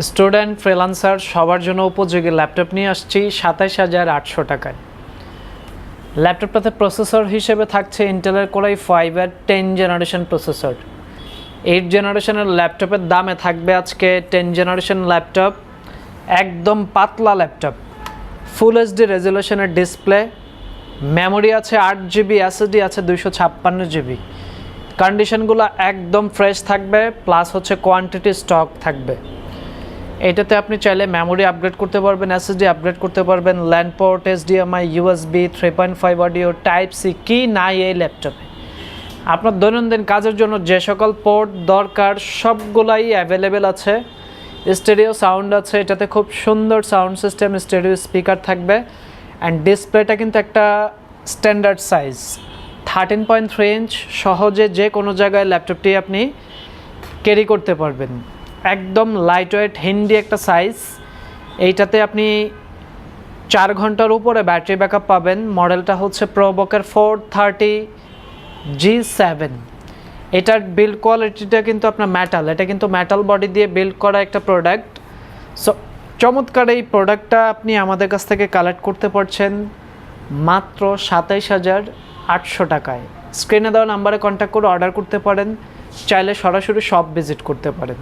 Student freelancer সবার জন্য উপযোগী ল্যাপটপ নিয়ে আসছি ২৭,৮০০ টাকায়। ল্যাপটপটাতে প্রসেসর হিসেবে থাকছে ইন্টেলের কোরাই 5-এর 10 জেনারেশন প্রসেসর। 8 জেনারেশনের ল্যাপটপের দামে থাকবে আজকে 10 জেনারেশন ল্যাপটপ, একদম পাতলা ল্যাপটপ, ফুল এইচডি রেজলিউশনের ডিসপ্লে, মেমোরি আছে 8 GB, এসএসডি আছে 256 GB। কন্ডিশনগুলো একদম ফ্রেশ থাকবে, প্লাস হচ্ছে কোয়ান্টিটি স্টক থাকবে। এটাতে আপনি চাইলে মেমোরি আপগ্রেড করতে পারবেন, এসএসডি আপগ্রেড করতে পারবেন, LAN port, HDMI, USB 3.5 audio, type C, কি নাই এই ল্যাপটপে। আপনার দৈনন্দিন কাজের জন্য যে সকল পোর্ট দরকার সবগুলাই অ্যাভেলেবেল আছে। স্টেরিও সাউন্ড আছে, এটাতে খুব সুন্দর সাউন্ড সিস্টেম, স্টেরিও স্পিকার থাকবে। অ্যান্ড ডিসপ্লেটা কিন্তু একটা স্ট্যান্ডার্ড সাইজ 13.3 ইঞ্চ, সহজে যে কোনো জায়গায় ল্যাপটপটি আপনি ক্যারি করতে পারবেন। একদম লাইট ওয়েট হেন্ডি একটা সাইজ। এইটাতে আপনি 4 ঘন্টার উপরে ব্যাটারি ব্যাকআপ পাবেন। মডেলটা হচ্ছে প্রোবুকের 430G7। এটার বিল্ড কোয়ালিটিটা কিন্তু আপনার মেটাল, এটা কিন্তু মেটাল বডি দিয়ে বিল্ড করা একটা প্রোডাক্ট। সো চমৎকার এই প্রোডাক্টটা আপনি আমাদের কাছ থেকে কালেক্ট করতে পারছেন মাত্র ২৭,৮০০ টাকায়। স্ক্রিনে দেওয়া নাম্বারে কন্ট্যাক্ট করে অর্ডার করতে পারেন, চাইলে সরাসরি শপ ভিজিট করতে পারেন।